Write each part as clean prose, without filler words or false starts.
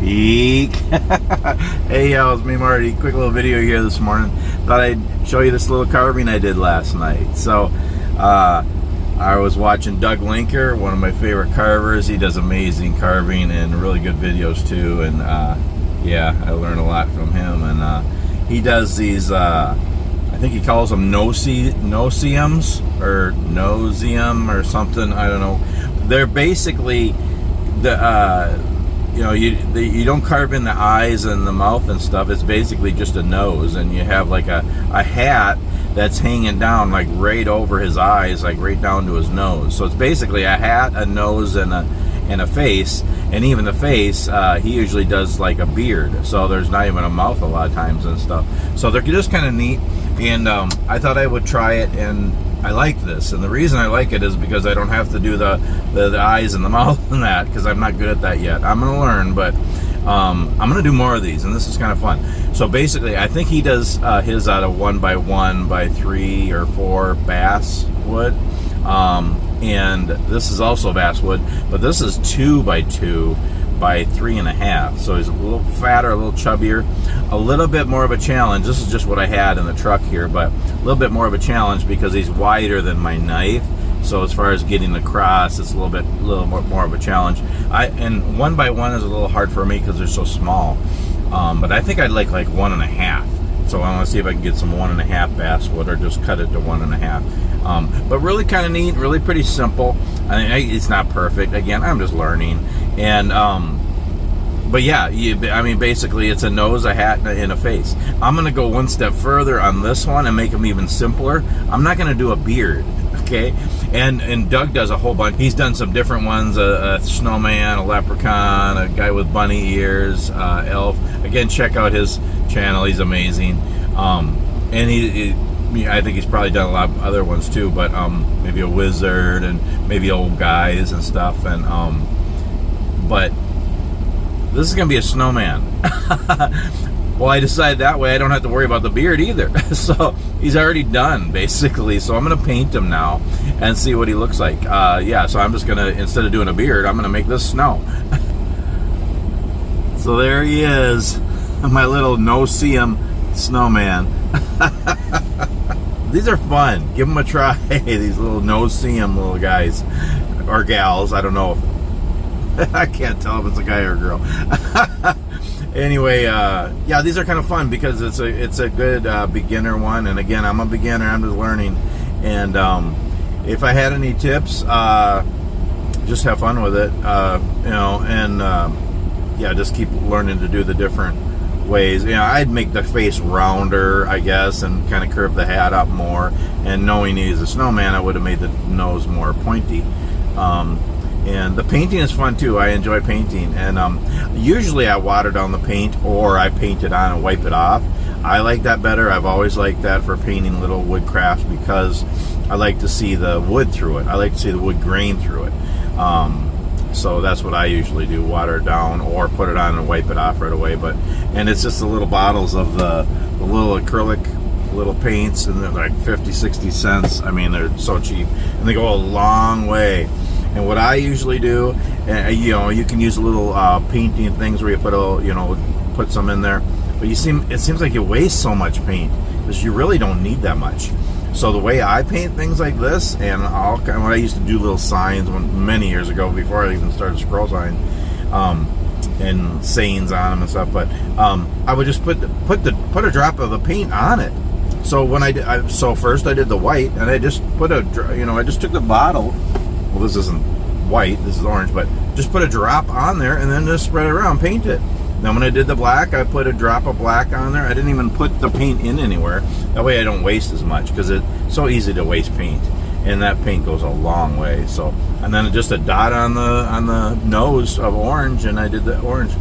Eek. Hey, it's me, Marty. Quick little video here this morning. Thought I'd show you this little carving I did last night. So, I was watching Doug Linker, one of my favorite carvers. He does amazing carving and really good videos too. And yeah, I learned a lot from him. And he does these, I think he calls them no-seums or no-seum or something. I don't know. They're basically the you know, you don't carve in the eyes and the mouth and stuff. It's basically just a nose, and you have like a hat that's hanging down like right over his eyes, like right down to his nose. So it's basically a hat, a nose, and a face. And even the face, he usually does like a beard. So there's not even a mouth a lot of times and stuff. So they're just kind of neat. And I thought I would try it, and I like this. And the reason I like it is because I don't have to do the eyes and the mouth and that, because I'm not good at that yet. I'm going to learn, but I'm going to do more of these, and this is kind of fun. So basically, I think he does his out of 1x1 by 3 or 4 bass wood. And this is also basswood, but this is 2x2 by 3.5. So he's a little fatter, a little chubbier, a little bit more of a challenge. This is just what I had in the truck here, but a little bit more of a challenge because he's wider than my knife. So as far as getting across, it's a little more of a challenge. And 1x1 is a little hard for me because they're so small. But I think I'd like 1.5. So I want to see if I can get some 1.5 basswood, or just cut it to 1.5. But really kind of neat, really pretty simple. It's not perfect. Again, I'm just learning. And but yeah, I mean, basically it's a nose, a hat, and a face. I'm going to go one step further on this one and make them even simpler. I'm not going to do a beard, okay? And Doug does a whole bunch. He's done some different ones, a snowman, a leprechaun, a guy with bunny ears, elf. Again, check out his channel. He's amazing. And I think he's probably done a lot of other ones too, but maybe a wizard and maybe old guys and stuff. And but this is going to be a snowman. Well, I decided that way I don't have to worry about the beard either. So he's already done, basically. So I'm going to paint him now and see what he looks like. Yeah, so I'm just going to, instead of doing a beard, I'm going to make this snow. So there he is, my little no-seum snowman. These are fun. Give them a try. These little no-seum little guys or gals. I don't know if I can't tell if it's a guy or a girl. Anyway, yeah, these are kind of fun because it's a good beginner one. And again, I'm a beginner. I'm just learning. And if I had any tips, just have fun with it. You know, and yeah, just keep learning to do the different ways. You know, I'd make the face rounder, I guess, and kind of curve the hat up more. And knowing he's a snowman, I would have made the nose more pointy. And the painting is fun too. I enjoy painting, and usually I water down the paint, or I paint it on and wipe it off. I like that better. I've always liked that for painting little wood crafts because I like to see the wood through it. I like to see the wood grain through it. So that's what I usually do, water it down or put it on and wipe it off right away. And it's just the little bottles of the little acrylic little paints, and they're like 50-60 cents. I mean, they're so cheap, and they go a long way. And what I usually do, you know, you can use a little painting things where you put some in there, but it seems like you waste so much paint because you really don't need that much. So the way I paint things like this, and when I used to do little signs many years ago before I even started scroll sign, and sayings on them and stuff, but I would just put a drop of the paint on it. So when so first I did the white, and I just put I just took the bottle. Well, this isn't white, this is orange, but just put a drop on there and then just spread it around, paint it. Then when I did the black, I put a drop of black on there. I didn't even put the paint in anywhere. That way I don't waste as much, because it's so easy to waste paint, and that paint goes a long way. So, and then just a dot on the nose of orange, and I did the orange.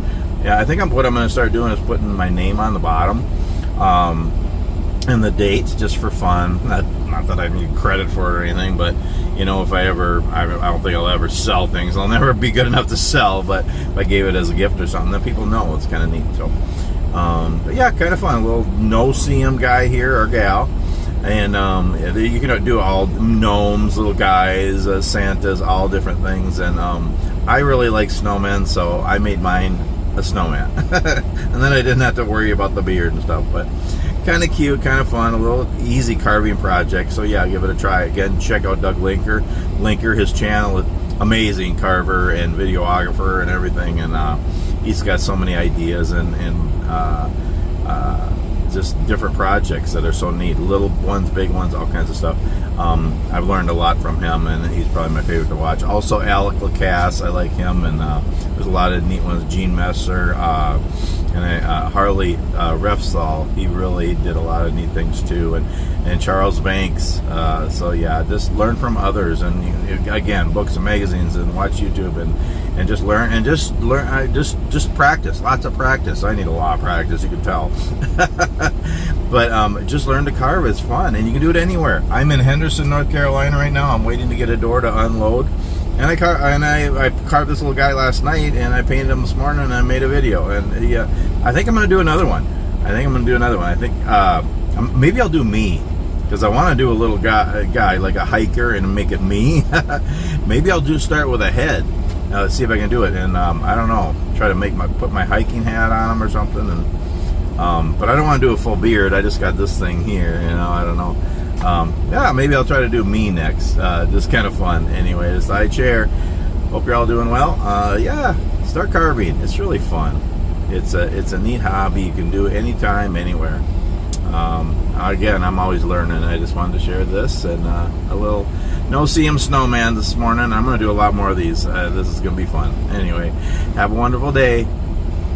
Yeah, I think what I'm going to start doing is putting my name on the bottom, and the dates, just for fun. Not that I need credit for it or anything, but you know, if I don't think I'll ever sell things. I'll never be good enough to sell, but if I gave it as a gift or something, then people know. It's kind of neat. So, but yeah, kind of fun. A little no-seum guy here, or gal. And you can do all gnomes, little guys, Santas, all different things. And I really like snowmen, so I made mine a snowman. And then I didn't have to worry about the beard and stuff. But kind of cute, kind of fun, a little easy carving project. So yeah, give it a try. Again, check out Doug Linker, his channel. Amazing carver and videographer and everything, and he's got so many ideas and just different projects that are so neat, little ones, big ones, all kinds of stuff. I've learned a lot from him, and he's probably my favorite to watch. Also Alec Lacasse, I like him, and there's a lot of neat ones. Gene Messer and Harley Refsall, he really did a lot of neat things too, and Charles Banks. So yeah, just learn from others, and again, books and magazines, and watch YouTube, and just learn, and just practice. Lots of practice. I need a lot of practice, you can tell. But just learn to carve. It's fun, and you can do it anywhere. I'm in Henderson, North Carolina right now. I'm waiting to get a door to unload, and I carved this little guy last night, and I painted him this morning, and I made a video. And I think I'm going to do another one. I think maybe I'll do me, because I want to do a little guy like a hiker and make it me. Maybe I'll start with a head. Let's see if I can do it, and I don't know, try to put my hiking hat on him or something, and but I don't want to do a full beard. I just got this thing here, I don't know. Yeah, maybe I'll try to do me next. Just kind of fun. Anyway, the side chair. Hope you're all doing well. Yeah, start carving. It's really fun. It's a neat hobby. You can do it anytime, anywhere. Again, I'm always learning. I just wanted to share this, and a little no-see-em snowman this morning. I'm going to do a lot more of these. This is going to be fun. Anyway, have a wonderful day.